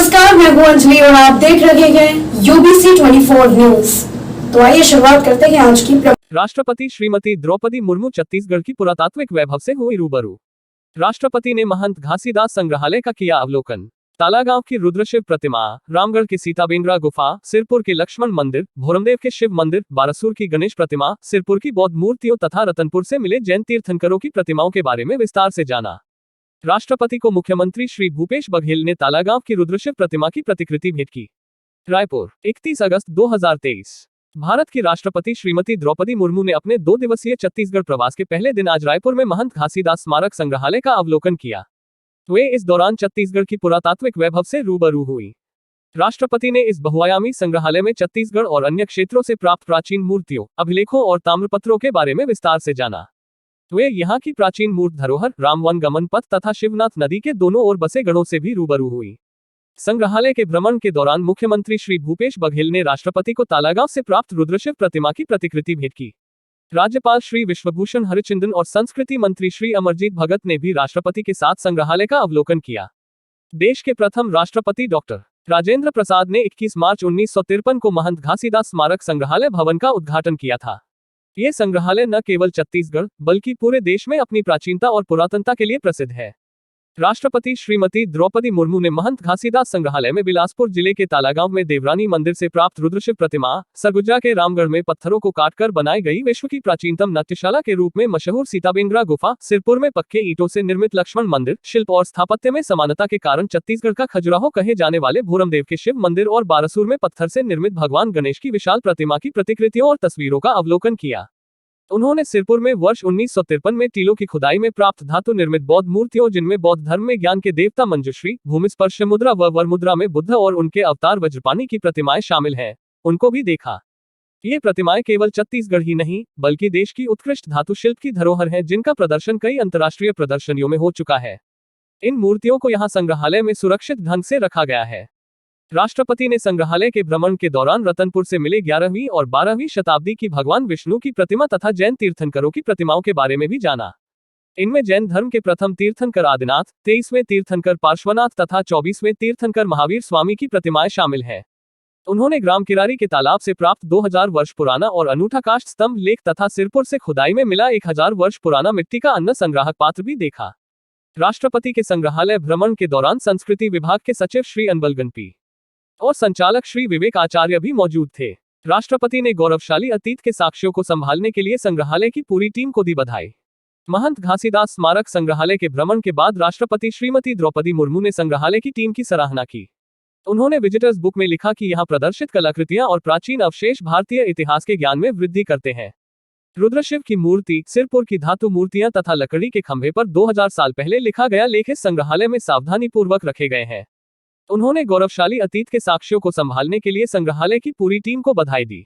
नमस्कार, मैं हूं अंजलि और आप देख रहे हैं यूबीसी 24 न्यूज। तो आइए शुरुआत करते हैं आज की। राष्ट्रपति श्रीमती द्रौपदी मुर्मू छत्तीसगढ़ की पुरातात्विक वैभव से हुई रूबरू। राष्ट्रपति ने महंत घासीदास संग्रहालय का किया अवलोकन। तालागांव की रुद्रशिव प्रतिमा, रामगढ़ की सीताबेंद्रा गुफा, सिरपुर के लक्ष्मण मंदिर, भोरमदेव के शिव मंदिर, बारसूर की गणेश प्रतिमा, सिरपुर की बौद्ध मूर्तियों तथा रतनपुर से मिले जैन तीर्थंकरों की प्रतिमाओं के बारे में विस्तार से जाना। राष्ट्रपति को मुख्यमंत्री श्री भूपेश बघेल ने तालागांव की रुद्रशिव प्रतिमा की प्रतिकृति भेंट की। रायपुर, 31 अगस्त 2023। भारत की राष्ट्रपति श्रीमती द्रौपदी मुर्मू ने अपने 2 दिवसीय छत्तीसगढ़ प्रवास के पहले दिन आज रायपुर में महंत घासीदास स्मारक संग्रहालय का अवलोकन किया। वे इस दौरान छत्तीसगढ़ की पुरातात्विक वैभव से रूबरू हुई। राष्ट्रपति ने इस बहुआयामी संग्रहालय में छत्तीसगढ़ और अन्य क्षेत्रों से प्राप्त प्राचीन मूर्तियों, अभिलेखों और ताम्रपत्रों के बारे में विस्तार से जाना। वे यहाँ की प्राचीन मूर्त धरोहर, रामवन गमन पथ तथा शिवनाथ नदी के दोनों ओर बसे गढ़ों से भी रूबरू हुई। संग्रहालय के भ्रमण के दौरान मुख्यमंत्री श्री भूपेश बघेल ने राष्ट्रपति को तालागांव से प्राप्त रुद्रशिव प्रतिमा की प्रतिकृति भेंट की। राज्यपाल श्री विश्वभूषण हरिचंदन और संस्कृति मंत्री श्री अमरजीत भगत ने भी राष्ट्रपति के साथ संग्रहालय का अवलोकन किया। देश के प्रथम राष्ट्रपति डॉक्टर राजेंद्र प्रसाद ने 21 मार्च 1953 को महंत घासीदास स्मारक संग्रहालय भवन का उद्घाटन किया था। ये संग्रहालय न केवल छत्तीसगढ़ बल्कि पूरे देश में अपनी प्राचीनता और पुरातनता के लिए प्रसिद्ध है। राष्ट्रपति श्रीमती द्रौपदी मुर्मू ने महंत घासीदास संग्रहालय में बिलासपुर जिले के तालागांव में देवरानी मंदिर से प्राप्त रुद्रशिव प्रतिमा, सरगुजा के रामगढ़ में पत्थरों को काटकर बनाई गई विश्व की प्राचीनतम नाट्यशाला के रूप में मशहूर सीताबेंद्रा गुफा, सिरपुर में पक्के ईंटों से निर्मित लक्ष्मण मंदिर, शिल्प और स्थापत्य में समानता के कारण छत्तीसगढ़ का खजुराहो कहे जाने वाले भोरमदेव के शिव मंदिर और बारसूर में पत्थर से निर्मित भगवान गणेश की विशाल प्रतिमा की प्रतिकृतियों और तस्वीरों का अवलोकन किया। उन्होंने सिरपुर में वर्ष 1953 में टीलों की खुदाई में प्राप्त धातु निर्मित बौद्ध मूर्तियों, जिनमें बौद्ध धर्म में ज्ञान के देवता मंजुश्री, भूमिस्पर्श मुद्रा व वरमुद्रा में बुद्ध और उनके अवतार वज्रपाणि की प्रतिमाएं शामिल हैं, उनको भी देखा। ये प्रतिमाएं केवल छत्तीसगढ़ ही नहीं बल्कि देश की उत्कृष्ट धातु शिल्प की धरोहर हैं, जिनका प्रदर्शन कई अंतर्राष्ट्रीय प्रदर्शनियों में हो चुका है। इन मूर्तियों को यहाँ संग्रहालय में सुरक्षित ढंग से रखा गया है। राष्ट्रपति ने संग्रहालय के भ्रमण के दौरान रतनपुर से मिले 11वीं और 12वीं शताब्दी की भगवान विष्णु की प्रतिमा तथा जैन तीर्थंकरों की प्रतिमाओं के बारे में भी जाना। इनमें जैन धर्म के प्रथम तीर्थंकर आदिनाथ, 23वें तीर्थंकर पार्श्वनाथ तथा 24वें तीर्थंकर महावीर स्वामी की प्रतिमाएं शामिल हैं। उन्होंने ग्राम किरारी के तालाब से प्राप्त 2000 वर्ष पुराना और अनूठा काष्ठ स्तंभ लेख तथा सिरपुर से खुदाई में मिला 1000 वर्ष पुराना मिट्टी का अन्न संग्राहक पात्र भी देखा। राष्ट्रपति के संग्रहालय भ्रमण के दौरान संस्कृति विभाग के सचिव श्री अनबलगन पी और संचालक श्री विवेक आचार्य भी मौजूद थे। राष्ट्रपति ने गौरवशाली अतीत के साक्ष्यों को संभालने के लिए संग्रहालय की पूरी टीम को दी बधाई। महंत घासीदास स्मारक संग्रहालय के भ्रमण के बाद राष्ट्रपति श्रीमती द्रौपदी मुर्मू ने संग्रहालय की टीम की सराहना की। उन्होंने विजिटर्स बुक में लिखा कि यहाँ प्रदर्शित कलाकृतियां और प्राचीन अवशेष भारतीय इतिहास के ज्ञान में वृद्धि करते हैं। रुद्रशिव की मूर्ति, सिरपुर की धातु मूर्तियां तथा लकड़ी के खंभे पर 2000 साल पहले लिखा गया लेख इस संग्रहालय में सावधानी पूर्वक रखे गए हैं। उन्होंने गौरवशाली अतीत के साक्ष्यों को संभालने के लिए संग्रहालय की पूरी टीम को बधाई दी।